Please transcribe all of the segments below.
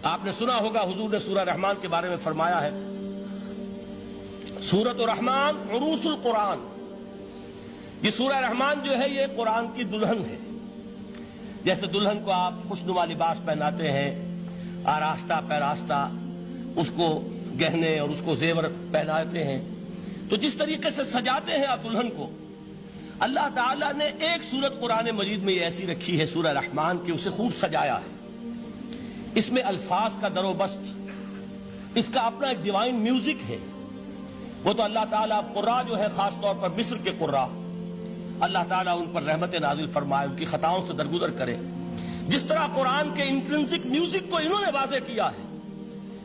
آپ نے سنا ہوگا حضور نے سورہ رحمان کے بارے میں فرمایا ہے، سورۃ الرحمان عروس القرآن، یہ سورہ رحمان جو ہے یہ قرآن کی دلہن ہے۔ جیسے دلہن کو آپ خوشنما لباس پہناتے ہیں، آراستہ پیراستہ اس کو گہنے اور اس کو زیور پہناتے ہیں، تو جس طریقے سے سجاتے ہیں آپ دلہن کو، اللہ تعالیٰ نے ایک سورت قرآن مجید میں یہ ایسی رکھی ہے سورہ رحمان کہ اسے خوب سجایا ہے۔ اس میں الفاظ کا در و بست، اس کا اپنا ایک ڈیوائن میوزک ہے۔ وہ تو اللہ تعالیٰ قراء جو ہے خاص طور پر مصر کے قراء، اللہ تعالیٰ ان پر رحمت نازل فرمائے، ان کی خطاؤں سے درگزر کرے۔ جس طرح قرآن کے انٹرنسک میوزک کو انہوں نے واضح کیا ہے،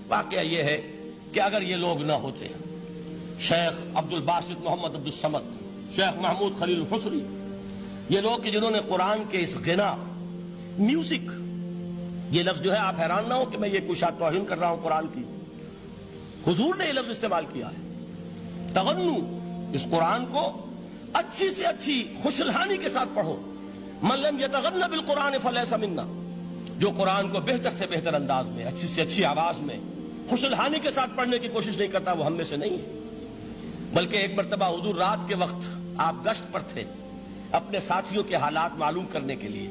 واقعہ یہ ہے کہ اگر یہ لوگ نہ ہوتے، شیخ عبد الباسط محمد عبد الصمد، شیخ محمود خلیل الحصری، یہ لوگ کہ جنہوں نے قرآن کے اس غنا میوزک، یہ لفظ جو ہے آپ حیران نہ ہو کہ میں یہ کوئی شاید توہین کر رہا ہوں قرآن کی، حضور نے یہ لفظ استعمال کیا ہے، تغنو، اس قرآن کو اچھی سے اچھی خوشلہانی کے ساتھ پڑھو۔ من لم یتغن بالقرآن فلیس منا، جو قرآن کو بہتر سے بہتر انداز میں، اچھی سے اچھی آواز میں، خوشلہانی کے ساتھ پڑھنے کی کوشش نہیں کرتا، وہ ہم میں سے نہیں ہے۔ بلکہ ایک مرتبہ حضور رات کے وقت آپ گشت پر تھے اپنے ساتھیوں کے حالات معلوم کرنے کے لیے۔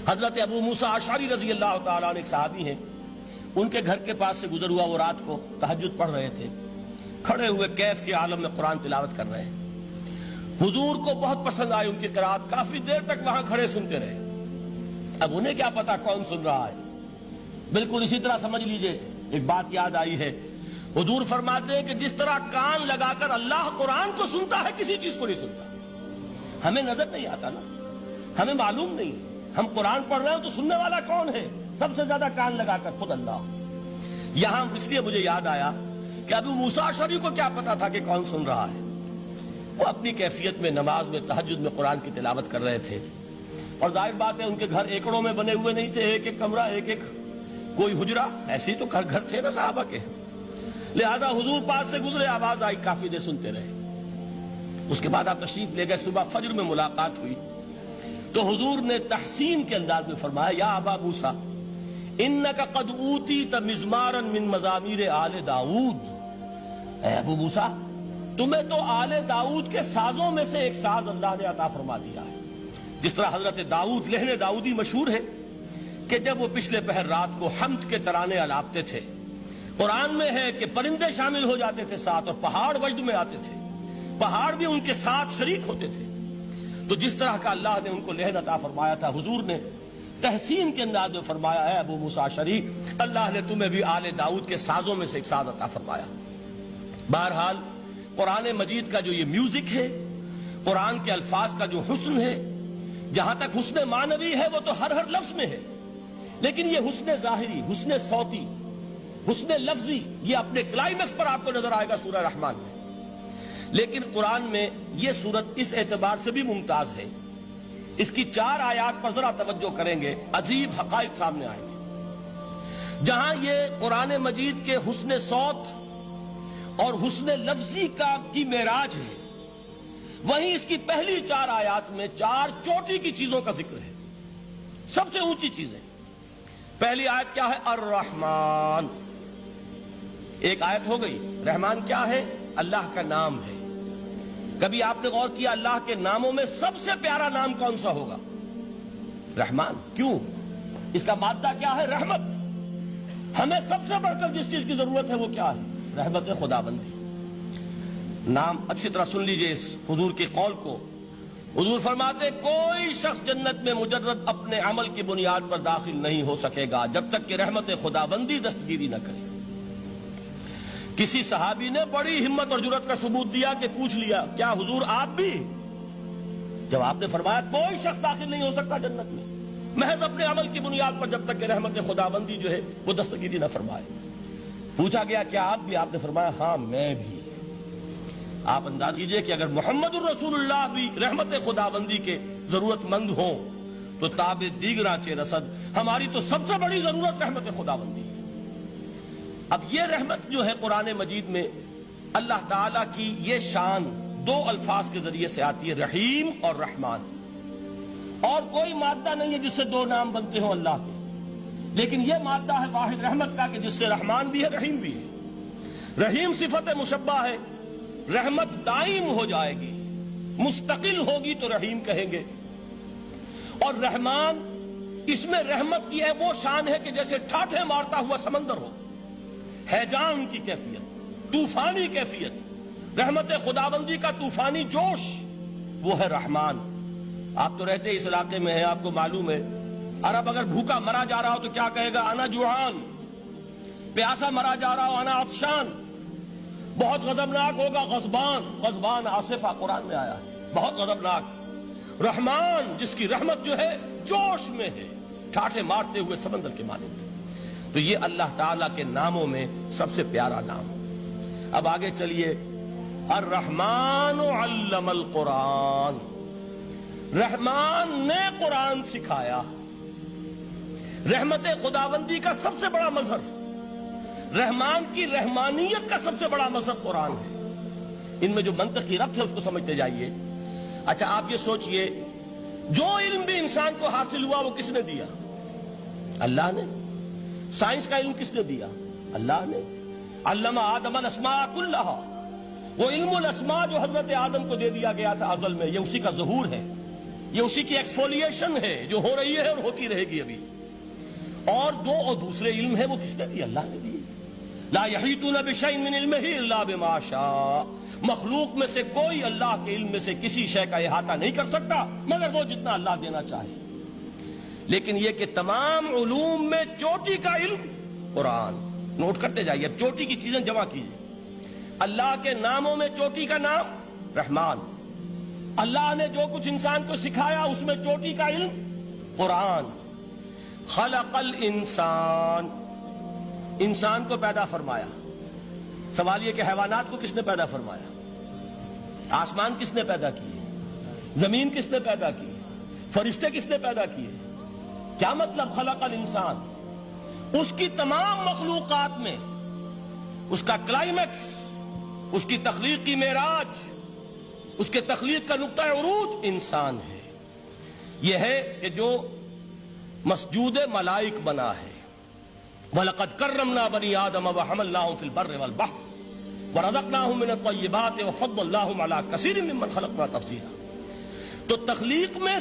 حضرت ابو موسیٰ اشعری رضی اللہ تعالیٰ عنہ ایک صحابی ہیں، ان کے گھر کے پاس سے گزر ہوا، وہ رات کو تہجد پڑھ رہے تھے، کھڑے ہوئے کیف کے عالم میں قرآن تلاوت کر رہے ہیں۔ حضور کو بہت پسند آئی ان کی قرات، کافی دیر تک وہاں کھڑے سنتے رہے۔ اب انہیں کیا پتا کون سن رہا ہے، بالکل اسی طرح سمجھ لیجئے ایک بات یاد آئی ہے، حضور فرماتے ہیں کہ جس طرح کان لگا کر اللہ قرآن کو سنتا ہے، کسی چیز کو نہیں سنتا۔ ہمیں نظر نہیں آتا نا، ہمیں معلوم نہیں، ہم قرآن پڑھ رہے ہیں تو سننے والا کون ہے؟ سب سے زیادہ کان لگا کر خود اللہ۔ یہاں اس لیے مجھے یاد آیا کہ ابو موسیٰ اشعری کو کیا پتا تھا کہ کون سن رہا ہے؟ وہ اپنی کیفیت میں نماز میں تہجد میں قرآن کی تلاوت کر رہے تھے، اور ظاہر بات ہے ان کے گھر ایکڑوں میں بنے ہوئے نہیں تھے، ایک ایک کمرہ، ایک ایک کوئی حجرہ، ایسے ہی تو گھر تھے نا صحابہ کے، لہذا حضور پاس سے گزرے، آواز آئی، کافی دیر سنتے رہے۔ اس کے بعد آپ تشریف لے گئے، صبح فجر میں ملاقات ہوئی تو حضور نے تحسین کے انداز میں فرمایا، یا ابا موسیٰ انک قد اوتیت مزمارا من مزامیر آل داؤد، اے ابو موسیٰ تمہیں تو آل داؤد کے سازوں میں سے ایک ساز اللہ نے عطا فرما دیا ہے۔ جس طرح حضرت داؤد، لہن داؤدی مشہور ہے کہ جب وہ پچھلے پہر رات کو حمد کے ترانے الاپتے تھے، قرآن میں ہے کہ پرندے شامل ہو جاتے تھے ساتھ، اور پہاڑ وجد میں آتے تھے، پہاڑ بھی ان کے ساتھ شریک ہوتے تھے۔ تو جس طرح کا اللہ نے ان کو لہن عطا فرمایا تھا، حضور نے تحسین کے انداز میں فرمایا، اے ابو موسیٰ اشعری، اللہ نے تمہیں بھی آل داؤد کے سازوں میں سے ایک ساز عطا فرمایا۔ بہرحال قرآن مجید کا جو یہ میوزک ہے، قرآن کے الفاظ کا جو حسن ہے، جہاں تک حسن معنوی ہے وہ تو ہر لفظ میں ہے، لیکن یہ حسن ظاہری، حسن صوتی، حسن لفظی، یہ اپنے کلائمیکس پر آپ کو نظر آئے گا سورہ رحمان میں۔ لیکن قرآن میں یہ سورت اس اعتبار سے بھی ممتاز ہے، اس کی 4 آیات پر ذرا توجہ کریں گے، عجیب حقائق سامنے آئیں گے۔ جہاں یہ قرآن مجید کے حسن صوت اور حسن لفظی کی معراج ہے، وہیں اس کی پہلی 4 آیات میں 4 چوٹی کی چیزوں کا ذکر ہے، سب سے اونچی چیزیں۔ پہلی آیت کیا ہے؟ الرحمن، ایک آیت ہو گئی۔ رحمان کیا ہے؟ اللہ کا نام ہے۔ کبھی آپ نے غور کیا اللہ کے ناموں میں سب سے پیارا نام کون سا ہوگا؟ رحمان۔ کیوں؟ اس کا مادہ کیا ہے؟ رحمت۔ ہمیں سب سے بڑھ کر جس چیز کی ضرورت ہے وہ کیا ہے؟ رحمت خداوندی۔ نام اچھی طرح سن لیجئے اس حضور کے قول کو۔ حضور فرماتے کوئی شخص جنت میں مجرد اپنے عمل کی بنیاد پر داخل نہیں ہو سکے گا جب تک کہ رحمت خداوندی دستگیری نہ کرے۔ کسی صحابی نے بڑی ہمت اور جرأت کا ثبوت دیا کہ پوچھ لیا، کیا حضور آپ بھی؟ جب آپ نے فرمایا کوئی شخص داخل نہیں ہو سکتا جنت میں محض اپنے عمل کی بنیاد پر جب تک کہ رحمت خداوندی جو ہے وہ دستگیری نہ فرمائے۔ پوچھا گیا کیا آپ بھی؟ آپ نے فرمایا ہاں میں بھی۔ آپ انداز کیجئے کہ اگر محمد الرسول اللہ بھی رحمت خداوندی کے ضرورت مند ہوں تو تاب دیگراں چے رسد، ہماری تو سب سے بڑی ضرورت رحمت خداوندی ہے۔ اب یہ رحمت جو ہے قرآن مجید میں اللہ تعالیٰ کی یہ شان 2 الفاظ کے ذریعے سے آتی ہے، رحیم اور رحمان، اور کوئی مادہ نہیں ہے جس سے 2 نام بنتے ہوں اللہ کے۔ لیکن یہ مادہ ہے واحد رحمت کا کہ جس سے رحمان بھی ہے رحیم بھی ہے۔ رحیم صفت مشبہ ہے، رحمت دائم ہو جائے گی، مستقل ہوگی تو رحیم کہیں گے، اور رحمان اس میں رحمت کی ہے وہ شان ہے کہ جیسے ٹھاٹھے مارتا ہوا سمندر ہو، ہیجان کی کیفیت، طوفانی کیفیت، رحمت خداوندی کا طوفانی جوش، وہ ہے رحمان۔ آپ تو رہتے اس علاقے میں ہیں، آپ کو معلوم ہے عرب اگر بھوکا مرا جا رہا ہو تو کیا کہے گا؟ انا جوعان۔ پیاسا مرا جا رہا ہو انا عطشان۔ بہت غضبناک ہوگا غضبان، غضبان آصفہ قرآن میں آیا ہے، بہت غضبناک۔ رحمان جس کی رحمت جو ہے جوش میں ہے، ٹھاٹھے مارتے ہوئے سمندر کے مانند۔ تو یہ اللہ تعالیٰ کے ناموں میں سب سے پیارا نام۔ اب آگے چلیے، الرحمن علم القرآن، رحمان نے قرآن سکھایا۔ رحمت خداوندی کا سب سے بڑا مظہر، رحمان کی رحمانیت کا سب سے بڑا مظہر قرآن ہے۔ ان میں جو منطقی ربط ہے اس کو سمجھتے جائیے۔ اچھا آپ یہ سوچئے، جو علم بھی انسان کو حاصل ہوا وہ کس نے دیا؟ اللہ نے۔ سائنس کا علم کس نے دیا؟ اللہ نے۔ علم آدم الاسماء کلہا، وہ علم الاسماء جو حضرت آدم کو دے دیا گیا تھا ازل میں، یہ اسی کا ظہور ہے، یہ اسی کی ایکسفولیشن ہے جو ہو رہی ہے اور ہوتی رہے گی ابھی۔ اور دوسرے علم ہے وہ کس نے دیے؟ اللہ نے دیے۔ لا یحیطون بشیء من علمہ الا بما شاء، مخلوق میں سے کوئی اللہ کے علم میں سے کسی شے کا احاطہ نہیں کر سکتا مگر وہ جتنا اللہ دینا چاہے۔ لیکن یہ کہ تمام علوم میں چوٹی کا علم قرآن، نوٹ کرتے جائیے، اب چوٹی کی چیزیں جمع کیجیے۔ اللہ کے ناموں میں چوٹی کا نام رحمان، اللہ نے جو کچھ انسان کو سکھایا اس میں چوٹی کا علم قرآن۔ خلق الانسان، انسان کو پیدا فرمایا۔ سوال یہ کہ حیوانات کو کس نے پیدا فرمایا؟ آسمان کس نے پیدا کیے؟ زمین کس نے پیدا کی؟ فرشتے کس نے پیدا کیے؟ کیا مطلب خلق الانسان؟ اس کی تمام مخلوقات میں اس کا کلائمیکس، اس کی تخلیق کی معراج، اس کے تخلیق کا نقطہ عروج انسان ہے۔ یہ ہے کہ جو مسجود ملائک بنا ہے۔ وَلَقَدْ كَرَّمْنَا بَنِي آدَمَ وَحَمَلْنَاهُمْ فِي الْبَرِّ وَالْبَحْرِ وَرَزَقْنَاهُمْ مِنَ الطَّيِّبَاتِ وَفَضَّلْنَاهُمْ عَلَى كَثِيرٍ مِّمَّنْ خَلَقْنَا تَفْضِيلًا۔ تو تخلیق میں